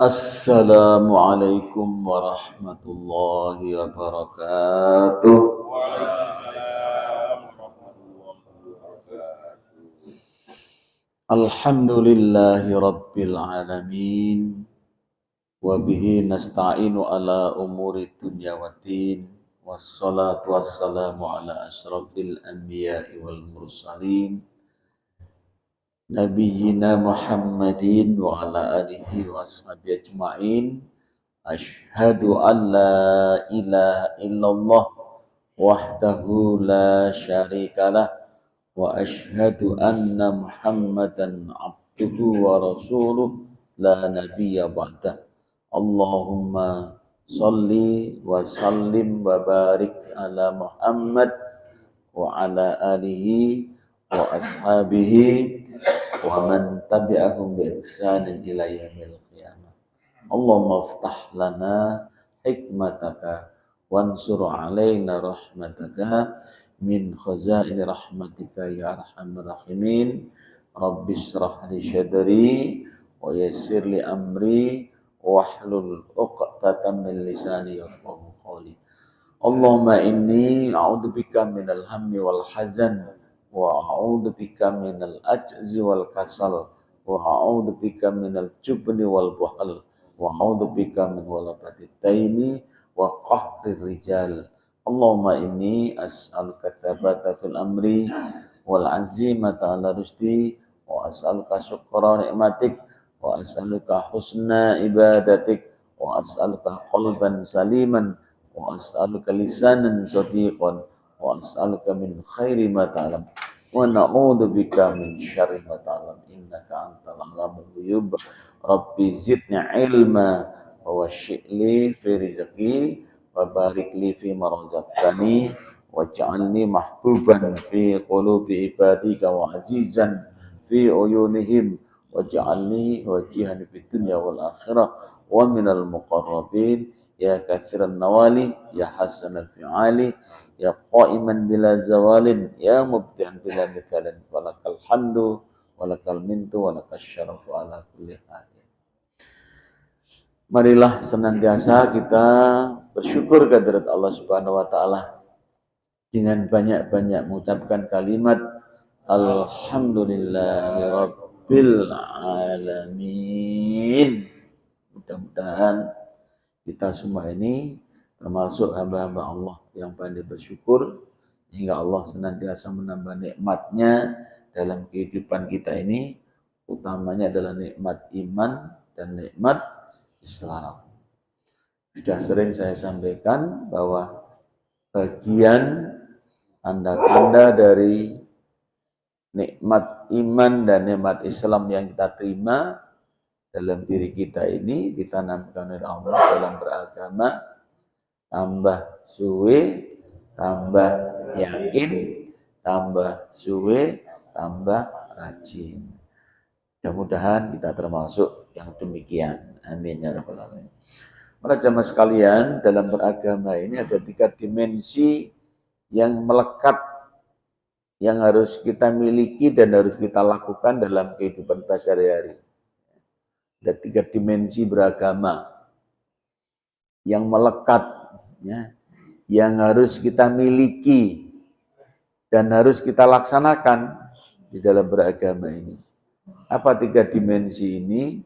Assalamualaikum warahmatullahi wabarakatuh. Waalaikumsalam warahmatullahi wabarakatuh. Alhamdulillahi rabbil alamin. Wa bihi nasta'inu ala umuri dunya waddin. Wassalatu wassalamu ala asrafil anbiya'i wal mursalin. Nabiyyina Muhammadin wa ala alihi wa ashabihi ajma'in. Ashhadu an la ilaha illallah wahdahu la syarikalah wa ashhadu anna Muhammadan abduhu wa rasuluh la nabiyya ba'dah. Allahumma salli wa sallim wa barik ala Muhammad wa ala alihi wa ashabihi wa man tabi'ahum bi ihsanin ila yaumil qiyamah. Allahumma iftah lana hikmataka wansur alaina rahmataka min khazain rahmatika ya arhamar rahimin. Rabbi shrah li sadri wa yassir li amri wahlul 'uqdatam min lisani yafqahu qawli. Allahumma inni a'udzubika minal hammi wal hazan wa a'udzubika minal ajzi wal kasal wa a'udzubika minal jubni wal buhal wa a'udzubika min walabatid daini wa qahrir rijal. Allahumma inni as'aluka tsabata fil amri wal azimata ala rusdi wa as'aluka syukra ni'matik wa as'aluka husna ibadatik wa as'aluka qalban saliman wa as'aluka lisanan sadiqan wa as'aluka min khairi ma ta'lam wa na'udzu bika min syarri ma ta'lam innaka antal alamul ghuyub. Rabbi zidni ilma wa wasy'li fi rizqi wa barik li fi ma razaqtani waj'alni mahbuban fi qulubi ibadika wa azizan fi uyunihim waj'alni wajihan fid dunya wal akhirah wa minal muqarrabin ya katsiran nawali ya hasanal fi'ali ya qa'iman bila zawalin ya mubdi'an bila mithalin walakal hamdu walakal mintu walakal syarafu ala kulli hal. Marilah senantiasa kita bersyukur kehadirat Allah Subhanahu wa taala dengan banyak-banyak mengucapkan kalimat alhamdulillahirabbil alamin. Mudah-mudahan kita semua ini termasuk hamba-hamba Allah yang pandai bersyukur hingga Allah senantiasa menambah nikmatnya dalam kehidupan kita ini, utamanya adalah nikmat iman dan nikmat Islam. Sudah sering saya sampaikan bahwa bagian tanda-tanda dari nikmat iman dan nikmat Islam yang kita terima dalam diri kita ini ditanamkan oleh Allah dalam beragama, tambah suwe, tambah yakin, tambah suwe, tambah rajin. Mudah-mudahan kita termasuk yang demikian. Amin ya rabbal alamin. Para jamaah sekalian, dalam beragama ini ada 3 dimensi yang melekat, yang harus kita miliki dan harus kita lakukan dalam kehidupan kita sehari-hari. Ada 3 dimensi beragama yang melekat, ya, yang harus kita miliki dan harus kita laksanakan di dalam beragama ini. Apa 3 dimensi ini?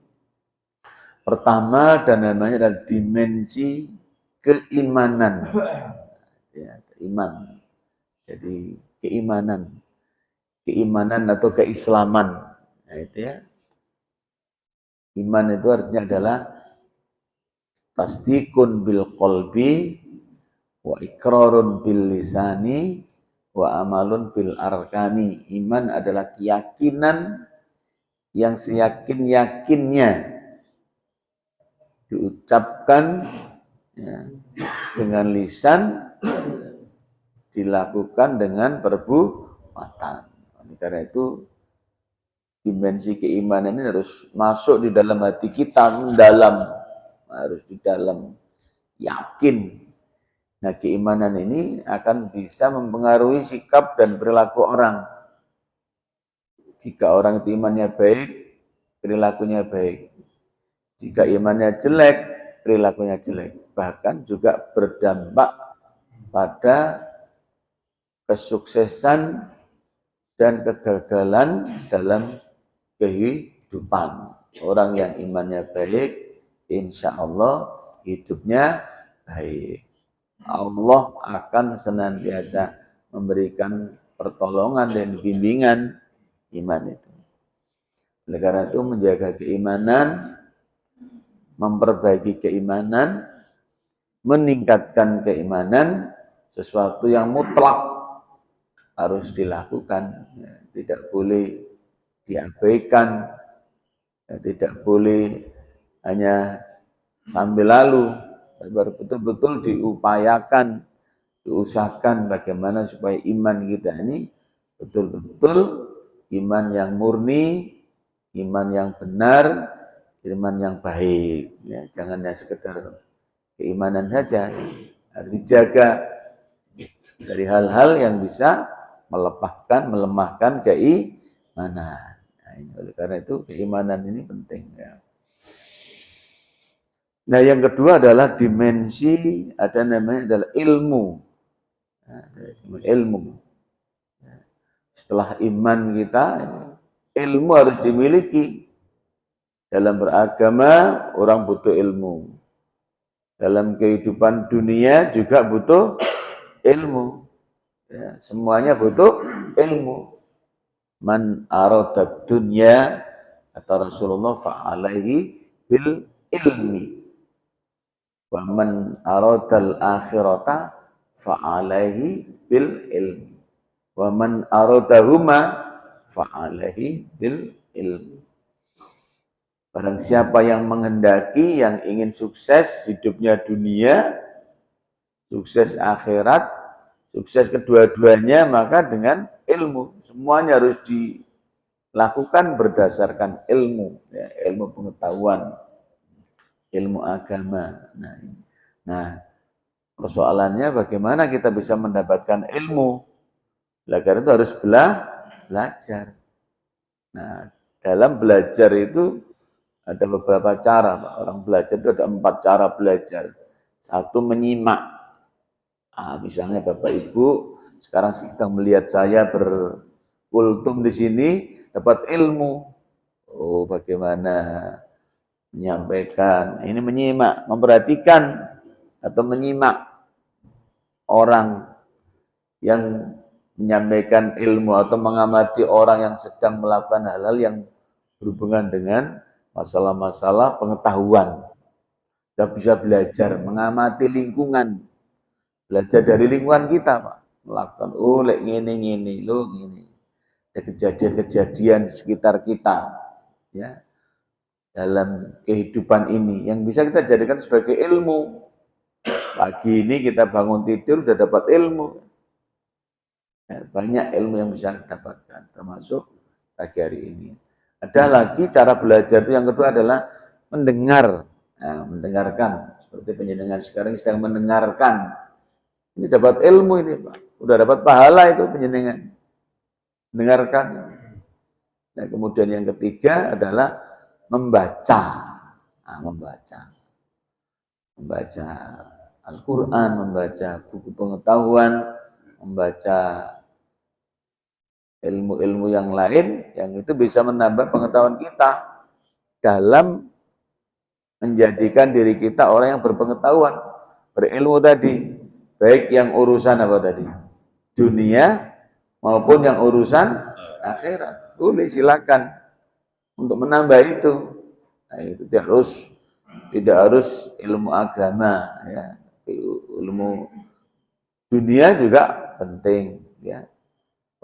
Pertama dan namanya adalah dimensi keimanan. Ya, iman. Jadi keimanan atau keislaman. Nah, itu ya. Iman itu artinya adalah tasdikun bil qalbi wa iqrarun bil lisani wa amalun bil arkani. Iman adalah keyakinan yang seyakin-yakinnya diucapkan, ya, dengan lisan, dilakukan dengan perbuatan. Karena itu dimensi keimanan ini harus masuk di dalam hati kita, mendalam, harus di dalam, yakin. Nah, keimanan ini akan bisa mempengaruhi sikap dan perilaku orang. Jika orang itu imannya baik, perilakunya baik. Jika imannya jelek, perilakunya jelek. Bahkan juga berdampak pada kesuksesan dan kegagalan dalam kehidupan. Orang yang imannya baik, insya Allah hidupnya baik. Allah akan senantiasa memberikan pertolongan dan bimbingan iman itu. Oleh karena itu menjaga keimanan, memperbaiki keimanan, meningkatkan keimanan, sesuatu yang mutlak harus dilakukan, tidak boleh diabaikan, tidak boleh hanya sambil lalu, betul-betul diupayakan, diusahakan bagaimana supaya iman kita ini betul-betul iman yang murni, iman yang benar, iman yang baik. Ya, jangan hanya sekedar keimanan saja, harus dijaga dari hal-hal yang bisa melemahkan keimanan. Nah, ini oleh karena itu keimanan ini penting. Ya. Nah, yang kedua adalah dimensi, ada namanya adalah ilmu. Nah, ilmu. Setelah iman kita, ilmu harus dimiliki. Dalam beragama, orang butuh ilmu. Dalam kehidupan dunia juga butuh ilmu. Ya, semuanya butuh ilmu. Man aradad dunya, kata Rasulullah, fa'alaihi bil ilmi. Wa man aradal akhirata fa'alaihi bil ilmi. Wa man aradahuma fa'alaihi bil ilmi. Barang siapa yang menghendaki, yang ingin sukses hidupnya dunia, sukses akhirat, sukses kedua-duanya, maka dengan ilmu. Semuanya harus dilakukan berdasarkan ilmu, ya, ilmu pengetahuan, ilmu agama. Nah, persoalannya bagaimana kita bisa mendapatkan ilmu? Karena itu harus belajar. Nah, dalam belajar itu ada beberapa cara, Pak. Orang belajar itu ada 4 cara belajar. Satu, menyimak. Misalnya Bapak Ibu sekarang sedang melihat saya berkultum di sini, dapat ilmu. Oh, bagaimana menyampaikan. Ini menyimak, memperhatikan atau menyimak orang yang menyampaikan ilmu atau mengamati orang yang sedang melakukan hal-hal yang berhubungan dengan masalah-masalah pengetahuan. Kita bisa belajar, mengamati lingkungan, belajar dari lingkungan kita, Pak. Melakukan, lek ngene, lo ngene. Ada kejadian-kejadian di sekitar kita, ya, dalam kehidupan ini yang bisa kita jadikan sebagai ilmu. Pagi ini kita bangun tidur sudah dapat ilmu. Ya, banyak ilmu yang bisa kita dapatkan, termasuk pagi hari ini. Ada lagi cara belajar itu yang kedua adalah mendengar. Nah, mendengarkan. Seperti penjenengan sekarang sedang mendengarkan. Ini dapat ilmu ini, Pak. Udah dapat pahala itu penjenengan. Mendengarkan. Nah, kemudian yang ketiga adalah membaca. Nah, membaca Al-Quran, membaca buku pengetahuan, membaca ilmu-ilmu yang lain yang itu bisa menambah pengetahuan kita dalam menjadikan diri kita orang yang berpengetahuan, berilmu tadi, baik yang urusan apa tadi? Dunia maupun yang urusan akhirat. Boleh, silakan untuk menambah itu. Nah, itu tidak harus ilmu agama, ya. Ilmu dunia juga penting, ya.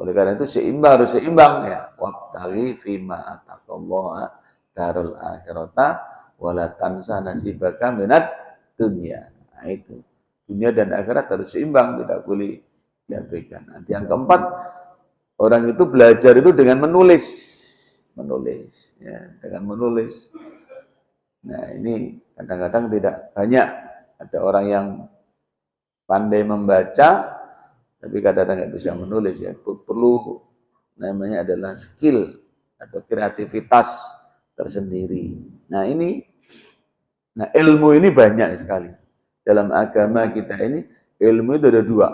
Oleh karena itu harus seimbang, ya. Wabtaghi fima ataqallaha darul akhirata wala tansa nasibaka minad dunya. Nah, itu. Dunia dan akhirat harus seimbang, tidak boleh diabaikan. Nanti yang keempat, orang itu belajar itu dengan menulis, ya, dengan menulis. Nah, ini kadang-kadang tidak banyak. Ada orang yang pandai membaca, tapi kadang-kadang nggak bisa menulis, ya. Perlu namanya adalah skill atau kreativitas tersendiri. Nah, ini Nah, ilmu ini banyak sekali. Dalam agama kita ini, ilmu itu ada dua.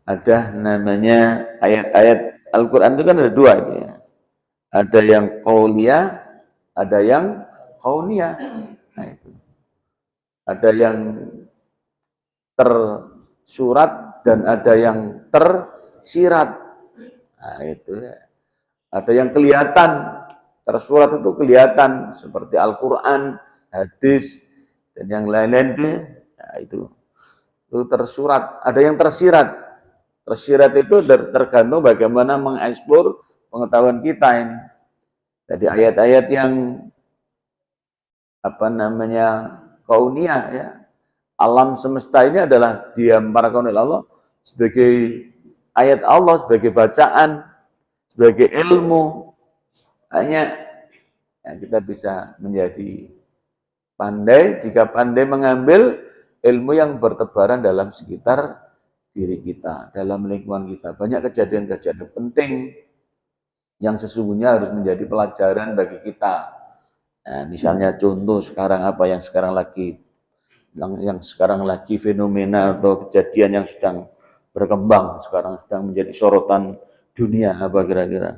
Ada namanya ayat-ayat Al-Quran itu kan ada dua itu ya. Ada yang qauliyah, ada yang kauniyah. Nah, itu. Ada yang tersurat dan ada yang tersirat. Nah, itu ya. Ada yang kelihatan, tersurat itu kelihatan seperti Al-Quran, hadis, dan yang lain-lain itu, nah, itu tersurat. Ada yang tersirat. Tersirat itu tergantung bagaimana mengeksplor pengetahuan kita ini. Jadi ayat-ayat yang kauniyah ya, alam semesta ini adalah dihamparkan oleh Allah sebagai ayat Allah, sebagai bacaan, sebagai ilmu. Hanya ya, kita bisa menjadi pandai jika pandai mengambil ilmu yang bertebaran dalam sekitar diri kita, dalam lingkungan kita. Banyak kejadian-kejadian penting yang sesungguhnya harus menjadi pelajaran bagi kita. Nah, misalnya contoh sekarang apa yang sekarang lagi fenomena atau kejadian yang sedang berkembang, sekarang sedang menjadi sorotan dunia apa kira-kira.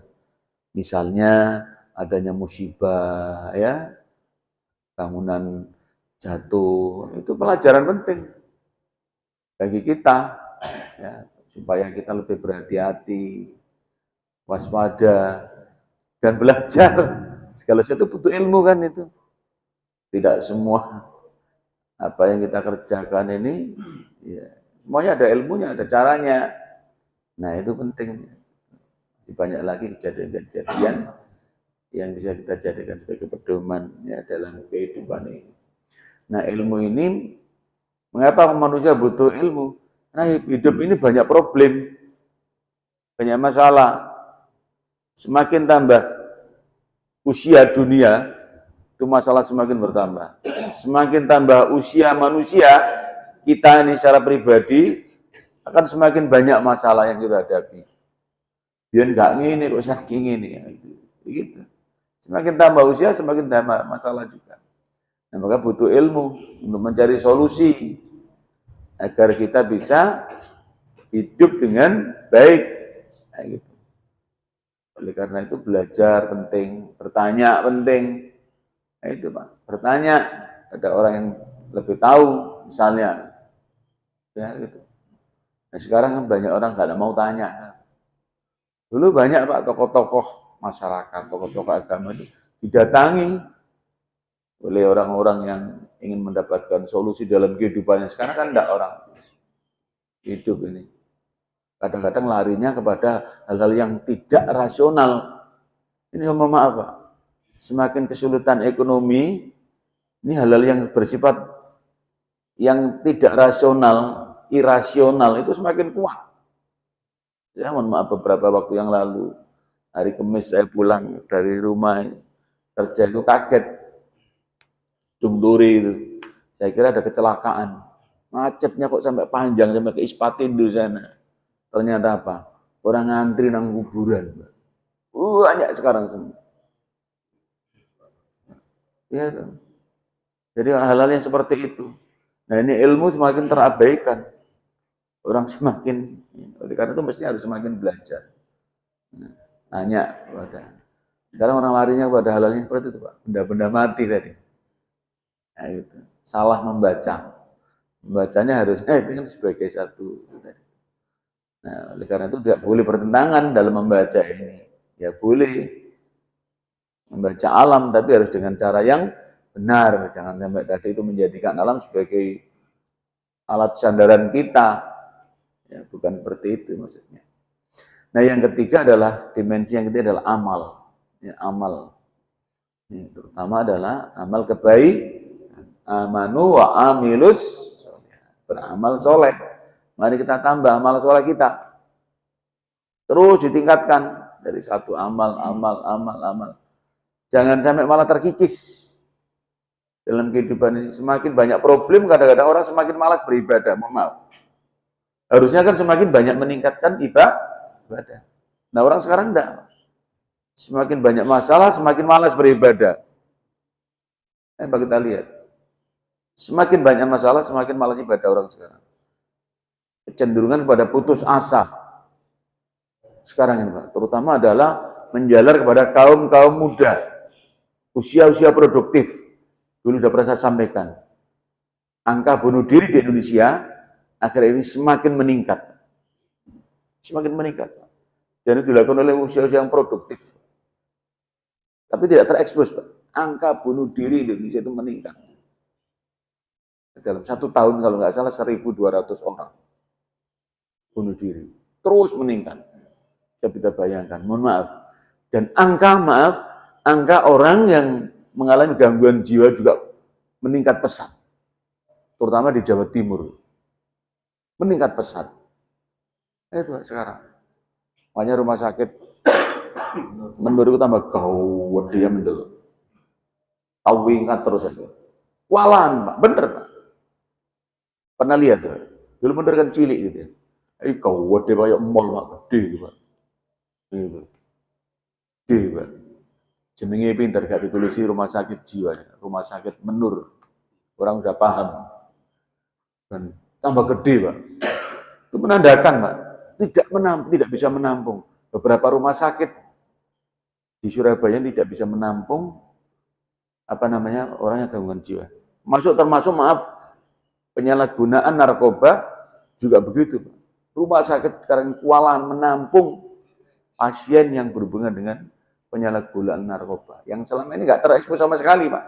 Misalnya adanya musibah ya, bangunan jatuh, itu pelajaran penting bagi kita ya, supaya kita lebih berhati-hati, waspada dan belajar. Segala sesuatu butuh ilmu kan itu. Tidak semua apa yang kita kerjakan ini ya, semuanya ada ilmunya, ada caranya. Nah, itu penting. Banyak lagi kejadian-kejadian yang bisa kita jadikan sebagai pedoman ya dalam kehidupan ini. Nah, ilmu ini, mengapa manusia butuh ilmu? Karena hidup ini banyak problem, banyak masalah. Semakin tambah usia dunia, itu masalah semakin bertambah. Semakin tambah usia manusia, kita ini secara pribadi akan semakin banyak masalah yang kita hadapi. Biar nggak ngini kok saking ini ya, gitu. Semakin tambah usia, semakin tambah masalah juga. Nah, maka butuh ilmu untuk mencari solusi agar kita bisa hidup dengan baik. Nah, gitu. Oleh karena itu belajar penting, bertanya penting. Nah, itu Pak, bertanya. Ada orang yang lebih tahu, misalnya, ya gitu. Nah, sekarang kan banyak orang nggak mau tanya. Dulu banyak Pak tokoh-tokoh masyarakat, tokoh-tokoh agama itu didatangi oleh orang-orang yang ingin mendapatkan solusi dalam kehidupannya. Sekarang kan enggak orang hidup ini. Kadang-kadang larinya kepada hal-hal yang tidak rasional. Ini mohon maaf Pak, semakin kesulitan ekonomi, ini hal-hal yang bersifat yang tidak rasional, irasional itu semakin kuat. Saya mohon maaf beberapa waktu yang lalu, hari Kamis saya pulang dari rumah kerja itu kaget, Dungduri itu. Saya kira ada kecelakaan. Macetnya kok sampai panjang, sampai ke Ispatindo sana. Ternyata apa? Orang ngantri nang kuburan. Banyak sekarang semua. Ya, itu. Jadi hal-hal yang seperti itu. Nah, ini ilmu semakin terabaikan. Orang semakin, oleh karena itu mesti harus semakin belajar. Nanya kepada. Sekarang orang larinya kepada hal-hal yang seperti itu Pak. Benda-benda mati tadi. Nah, gitu. Salah membaca. Membacanya harusnya itu kan sebagai satu. Nah, oleh karena itu tidak boleh bertentangan dalam membaca ini. Ya boleh membaca alam, tapi harus dengan cara yang benar. Jangan sampai tadi itu menjadikan alam sebagai alat sandaran kita. Ya, bukan seperti itu maksudnya. Nah, yang ketiga adalah, dimensi yang ketiga adalah amal. Ya, amal. Ini terutama adalah amal kebaikan. Amanu wa amilus, beramal soleh. Mari kita tambah amal soleh kita. Terus ditingkatkan dari satu amal. Jangan sampai malah terkikis dalam kehidupan ini. Semakin banyak problem, kadang-kadang orang semakin malas beribadah. Mohon maaf. Harusnya kan semakin banyak meningkatkan ibadah. Nah, orang sekarang enggak. Semakin banyak masalah, semakin malas beribadah. Coba kita lihat. Semakin banyak masalah, semakin malas ibadah orang sekarang. Kecenderungan pada putus asa. Sekarang ini, Pak. Terutama adalah menjalar kepada kaum-kaum muda. Usia-usia produktif. Dulu sudah pernah saya sampaikan. Angka bunuh diri di Indonesia akhir ini semakin meningkat. Semakin meningkat. Dan itu dilakukan oleh usia-usia yang produktif. Tapi tidak terekspos, Pak. Angka bunuh diri di Indonesia itu meningkat. Dalam 1 tahun kalau nggak salah 1.200 orang bunuh diri. Terus meningkat. Kita bayangkan, mohon maaf. Dan angka orang yang mengalami gangguan jiwa juga meningkat pesat. Terutama di Jawa Timur. Meningkat pesat. Itu sekarang. Makanya rumah sakit menurutku tambah gawat dia mendelok. Tawingat terus aja. Kewalahan, Pak. Bener, Pak. Pernah lihat tuh. Dulu bener kan cilik gitu ya. Gawat dia kayak mall, Pak. Gede, Pak. Gitu. Gede, Pak. Jenenge pinter gak ditulisi rumah sakit jiwa, rumah sakit menur. Orang udah paham. Dan tambah gede, Pak. Itu menandakan, Pak, tidak bisa menampung. Beberapa rumah sakit di Surabaya tidak bisa menampung orang yang gangguan jiwa. Termasuk maaf, penyalahgunaan narkoba juga begitu, Pak. Rumah sakit sekarang kewalahan menampung pasien yang berhubungan dengan penyalahgunaan narkoba. Yang selama ini nggak terekspos sama sekali, Pak.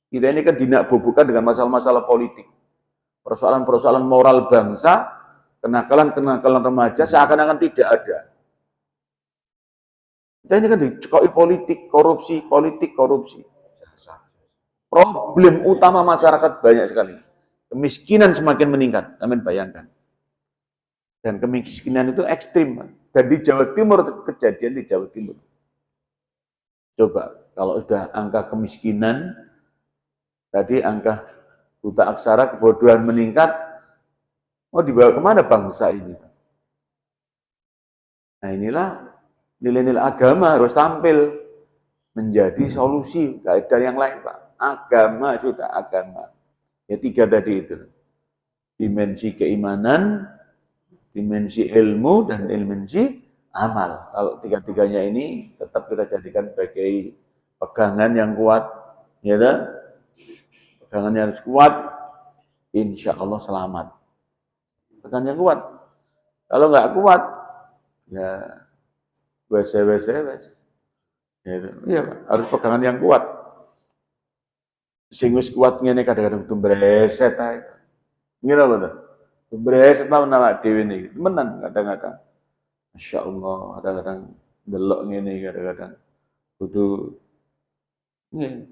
Kita ini kan dinakbobukan dengan masalah-masalah politik. Persoalan-persoalan moral bangsa, kenakalan-kenakalan remaja seakan-akan tidak ada. Kita ini kan dicekoi politik, korupsi. Problem utama masyarakat banyak sekali. Kemiskinan semakin meningkat, kalian bayangkan. Dan kemiskinan itu ekstrim. Dan di Jawa Timur, kejadian di Jawa Timur. Coba, kalau sudah angka kemiskinan, tadi angka buta aksara, kebodohan meningkat, mau dibawa kemana bangsa ini? Nah inilah nilai-nilai agama harus tampil menjadi solusi, gak ada yang lain, Pak. Agama. Ya 3 tadi itu. Dimensi keimanan, dimensi ilmu, dan dimensi amal. Kalau 3-3-nya ini tetap kita jadikan sebagai pegangan yang kuat, ya kan? Pegangan yang kuat, insya Allah selamat. Pegangan yang kuat. Kalau nggak kuat, ya wes. Ya, harus pegangan yang kuat. Sing wis kuat ngene kadang-kadang tumbreset ae. Ngira apa tuh? Tumbreset nama dhewe niki. Temenan kadang-kadang. Masya Allah, kadang-kadang delok ngene kadang-kadang kudu ngene.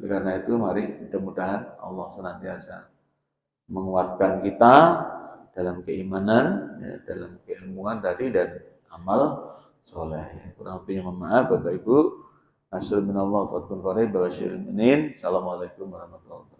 Karena itu mari mudah-mudahan Allah senantiasa menguatkan kita dalam keimanan, ya, dalam keilmuan tadi dan amal soleh. Kurang lebihnya mohon maaf Bapak Ibu. Assalamualaikum warahmatullahi wabarakatuh. Assalamualaikum warahmatullahi wabarakatuh.